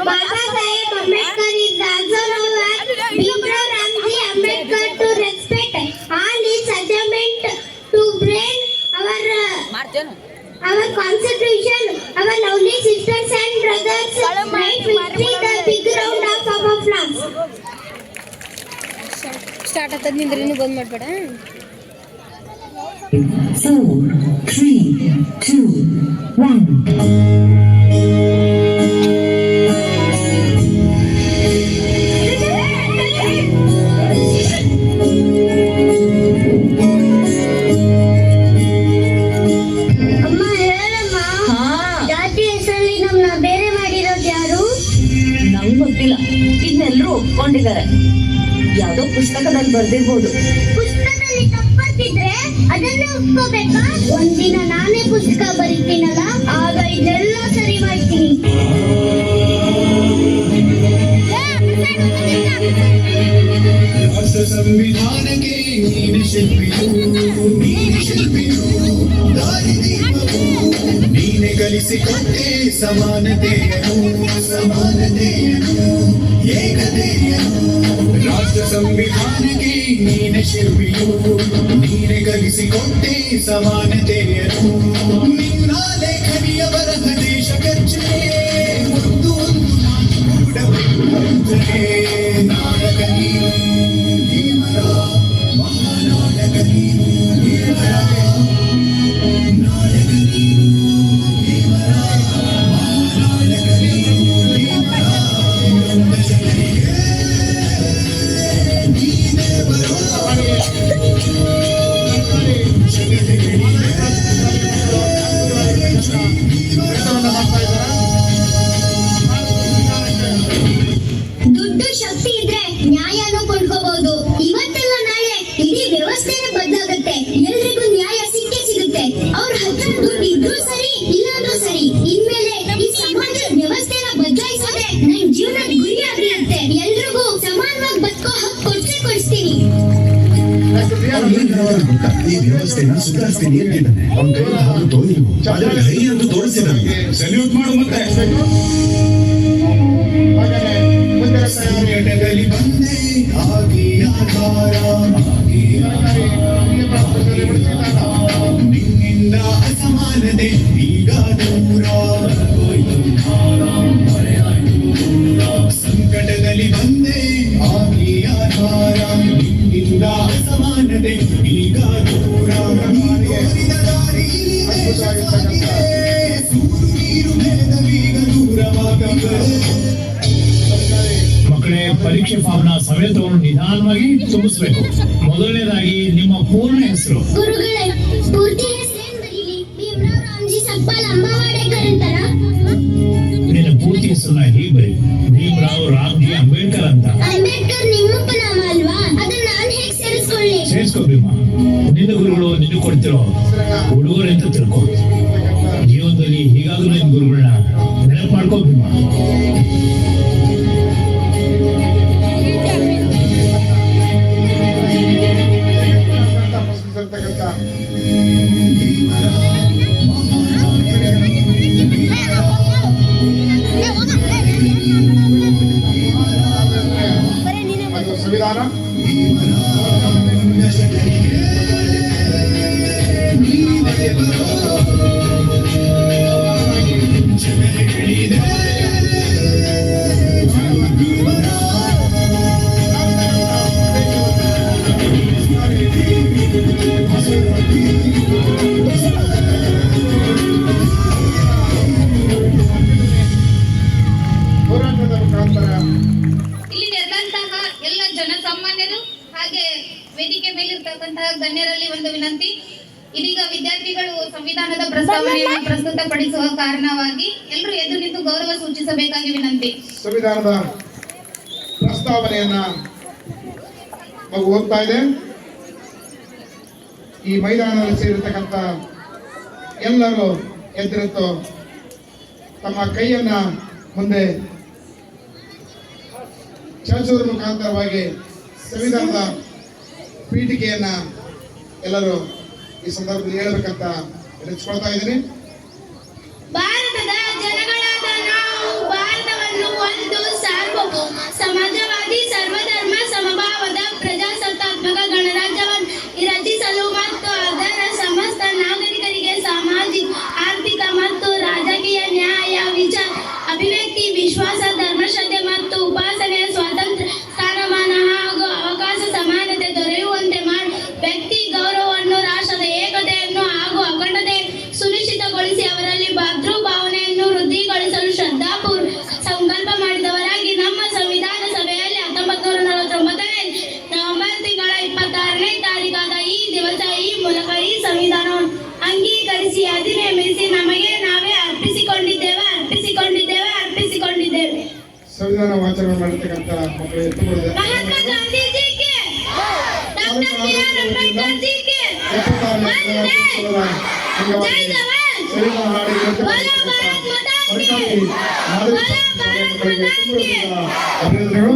Baba Saheb Ambedkar is also known as Bhimrao Ramji Ambedkar to respect all his achievement to bring our constitution, our lovely sisters and brothers, right victory, the big round of applause. Start at the Nindrinu Government. 4, 3, 2, 1. ಇದನ್ನೆಲ್ಲರೂ ಒಪ್ಕೊಂಡಿದ್ದಾರೆ. ಯಾವುದೋ ಪುಸ್ತಕದಲ್ಲಿ ಬರ್ದಿರ್ಬೋದು. ಪುಸ್ತಕದಲ್ಲಿ ತಪ್ಪಿದ್ರೆ ಅದನ್ನು ಒಪ್ಕೋಬೇಕಾ? ಒಂದಿನ ನಾನೇ ಪುಸ್ತಕ ಬರೀತೀನಲ್ಲ, ಆಗ ಇದೆಲ್ಲ ಸರಿ ಮಾಡ್ತೀನಿ. ರಾಷ್ಟ್ರ ಸಂವಿಧಾನಕ್ಕೆ ನೀನು ಶಿಲ್ಪಿಯು, ನೀನು ಶಿಲ್ಪಿಯು, ದಾರಿದೀಪವು ನೀನೆ ಕಲಿಸಿಕೊಟ್ಟೆ ಸಮಾನತೆಯನ್ನು, ಸಮಾನತೆಯನ್ನು, ಏಕತೆಯನ್ನು. ರಾಷ್ಟ್ರ ಸಂವಿಧಾನಕ್ಕೆ ನೀನೆ ಶಿಲ್ಪಿಯು, ನೀನೆ ಕಲಿಸಿಕೊಟ್ಟೆ ಸಮಾನತೆಯನ್ನು. ನಿನ್ನ ಲೇಖನಿಯ ಬರಹ ದೇಶ ಕಚ್ಚೆ ಒಂದು ಒಂದು ಮಾತು ಕೂಡಬೇಕು ಅಂಜನೆ. ನಾಡಕ ನೀನು ದೇವರ ಮಹಾನಾಡಕ ನೀನು ದೇವರ, ನಾಡಕ ನೀನು ದೇವರ ಮಹಾನಾಡಕ ನೀನು ದೇವರ. ನಮ್ಮ ಜನರಿಗೆ ನೀನೇ ಬರೋ ದುಡ್ಡು ಶಕ್ತಿ ಇದ್ರೆ ನ್ಯಾಯನೂ ಕೊಂಡ್ಕೋಬಹುದು. ಇವತ್ತೆಲ್ಲ ನಾಳೆ ಇಡೀ ವ್ಯವಸ್ಥೆನೇ ಬದಲಾಗುತ್ತೆ. ಎಲ್ರಿಗೂ ನ್ಯಾಯ ಸಿಕ್ಕೇ ಸಿಗುತ್ತೆ. ಅವ್ರ ಹತ್ರ ದುಡ್ಡು ಇದ್ರೂ ಸರಿ, ಇಲ್ಲಾಂದ್ರೂ ಸರಿ. ಇನ್ಮೇಲೆ ಈ ಸಮಾಜ ವ್ಯವಸ್ಥೆನ ಬದಲಾಯಿಸೋದೆ ನನ್ ಜೀವನದ ಗುರಿಯಾಗಿರುತ್ತೆ. ಎಲ್ರಿಗೂ ಸಮಾನವಾಗಿ ಬದುಕೋ ಹಕ್ಕು ಕೊಡಿಸ್ತೀನಿ. ಈ ವ್ಯವಸ್ಥೆನ ಸುಧಾರಿಸ್ತೀನಿ ಅಂತಿದ್ದಾನೆ. ಅವ್ನ ಕೈಯಲ್ಲಿ ಆಗುತ್ತೋ ನೀವು ಕೈ ಅಂತ ತೋರಿಸಿದ್ದಾನೆ. ಸಲ್ಯೂಟ್ ಮಾಡು. ಮತ್ತೆ ಸಂಕಟದಲ್ಲಿ ಬಂದೆ ಆಗಿ ಆಧಾರ, ನಿನ್ನಿಂದ ಅಸಮಾನತೆ ಈಗ ದೂರ. ಸಂಕಟದಲ್ಲಿ ಬಂದೆ ಆಗಿ ಆಧಾರ, ನಿನ್ನಿಂದ ಅಸಮಾನತೆ ಈಗ ದೂರ. ಕೋರಿದ ದಾರಿಯಲ್ಲಿ ಸೂರು ನೀರು ಬೆಳೆದವೀಗ ದೂರವಾಗದೆ. ಮಕ್ಕಳೇ, ಪರೀಕ್ಷೆ ಫಾರ್ಮ್ನ ಸಮಯ ತಗೊಂಡು ನಿಧಾನವಾಗಿ ತುಂಬಿಸ್ಬೇಕು. ಮೊದಲನೇದಾಗಿ ನಿಮ್ಮ ಪೂರ್ಣ ಹೆಸರು. ಗುರುಗಳೇ, ಪೂರ್ತಿ ಹೆಸರೇನ್ ಬರೀಲಿ? ಭೀಮರಾವ್ ರಾಮ್ಜಿ ಸಕ್ಪಾಲ್ ಅಂಬಾವಾಡೇಕರ್ ಅಂತಾರ? ನಿನ್ನ ಪೂರ್ತಿ ಹೆಸರನ್ನ ಹೀಗೆ ಬರೀ: ಭೀಮರಾವ್ ರಾಮ್ಜಿ ಅಂಬೇಡ್ಕರ್ ಅಂತ. ಅಂಬೇಡ್ಕರ್ ನಿಮ್ಮಪ್ಪ ನಾಮ ಅಲ್ವಾ? ಅದನ್ನ ನಾನು ಹೇಗೆ ಸೇರಿಸ್ಕೊಳ್ಳಿ? ಸೇರಿಸ್ಕೋ ಭೀಮಾ. ನಿನ್ನ ಗುರುಗಳು ನಿನ್ನ ಕೊಡ್ತಿರೋ ಹುಡುಗರು ಅಂತ ತಿಳ್ಕೊ. ಜೀವನದಲ್ಲಿ ಹೀಗಾದ್ರೂ ನಿನ್ನ ಗುರುಗಳನ್ನ ನೆನಪು ಮಾಡ್ಕೋ ಭೀಮಾ. ಸಂವಿಧಾನ ಇಲ್ಲಿ ನೆರೆದಂತಹ ಎಲ್ಲ ಜನಸಾಮಾನ್ಯರು ಹಾಗೆ ವೇದಿಕೆ ಮೇಲಿರ್ತಕ್ಕಂತಹ ಗಣ್ಯರಲ್ಲಿ ಒಂದು ವಿನಂತಿ. ಇದೀಗ ವಿದ್ಯಾರ್ಥಿಗಳು ಸಂವಿಧಾನದ ಪ್ರಸ್ತಾವನೆಯನ್ನು ಪ್ರಸ್ತುತಪಡಿಸುವ ಕಾರಣವಾಗಿ ಎಲ್ಲರೂ ಎದ್ದು ನಿಂತು ಗೌರವ ಸೂಚಿಸಬೇಕಾಗಿ ವಿನಂತಿ. ಸಂವಿಧಾನದ ಪ್ರಸ್ತಾವನೆಯನ್ನ ಮಗು ಓದ್ತಾ ಇದೆ. ಈ ಮೈದಾನದಲ್ಲಿ ಸೇರಿರ್ತಕ್ಕಂಥ ಎಲ್ಲರೂ ಎದ್ದಿರುತ್ತೋ ತಮ್ಮ ಕೈಯನ್ನ ಮುಂದೆ ಚಾಚುವುದರ ಮುಖಾಂತರವಾಗಿ ಸಂವಿಧಾನದ ಪೀಠಿಕೆಯನ್ನ ಎಲ್ಲರೂ ಈ ಸಂದರ್ಭದಲ್ಲಿ ಹೇಳಬೇಕಂತ ವಿನಂತಿಸ್ಕೊಳ್ತಾ ಇದ್ದೀನಿ. ಭಾರತದ ಜನಗಳಾದ ನಾವು ಭಾರತವನ್ನು ಒಂದು ಸಾರ್ವಭೌಮ ಸಮಾಜವಾದಿ ಸರ್ವಧರ್ಮ ಸಮಭಾವದ ಪ್ರಜಾಸತ್ತಾತ್ಮಕ ಗಣರಾಜ್ಯವನ್ನು ರಚಿಸಲು ಮತ್ತು ಅದರ ಸಮಸ್ತ ನಾಗರಿಕರಿಗೆ ಸಾಮಾಜಿಕ ಆರ್ಥಿಕ ಮತ್ತು ರಾಜಕೀಯ ನ್ಯಾಯ ವಿಚಾರ ಅಭಿವ್ಯಕ್ತಿ ವಿಶ್ವಾಸ ಧರ್ಮಶ್ರದ್ಧೆ ಮತ್ತು ಉಪಾಸನೆಯ ಸ್ವಾತಂತ್ರ್ಯ ಸ್ಥಾನಮಾನ ಹಾಗೂ ಅವಕಾಶ ಸಮಾನತೆ ದೊರೆಯುವಂತೆ ಮಾಡಿ ವ್ಯಕ್ತಿ ಗೌರವವನ್ನು ರಾಷ್ಟ್ರದ ಏಕತೆಯನ್ನು ಹಾಗೂ ಅಖಂಡತೆ ಸುನಿಶ್ಚಿತಗೊಳಿಸಿ ಅವರಲ್ಲಿ ಭದ್ರೂ ಭಾವನೆಯನ್ನು ವೃದ್ಧಿಗೊಳಿಸಲು ಶ್ರದ್ಧಾಪೂರ್ವಕ ಸಂಕಲ್ಪ ಮಾಡಿದವರಾಗಿ ನಮ್ಮ ಸಂವಿಧಾನ ಸಭೆಯಲ್ಲಿ 1949ನೇ ನವೆಂಬರ್ ತಿಂಗಳ 26ನೇ ತಾರೀಕಾದ ಈ ದಿವಸ ಈ ಮೂಲಕ ಈ ಸಂವಿಧಾನವನ್ನು ಅಂಗೀಕರಿಸಿ ಅಧಿನೇಮಿಸಿ ನಮಗೆ ನಾವೇ ಅರ್ಪಿಸಿಕೊಂಡಿದ್ದೇವೆ. ಸಂವಿಧಾನ ವಾಚನ ಮಾಡತಕ್ಕಂತ ಮಕ್ಕಳು ಎತ್ತುಗಳಿದೆ. ಮಹಾತ್ಮ ಗಾಂಧೀಜಿಗೆ ಡಾಕ್ಟರ್ ಬಿ.ಆರ್. ಅಂಬೇಡ್ಕರ್ ಜಿಗೆ ಜೈ ಜವಾನ್ ಬೋಲೋ ಭಾರತ್ ಮಾತಾ ಕಿ. ಅಭಿನಂದನೆಗಳು.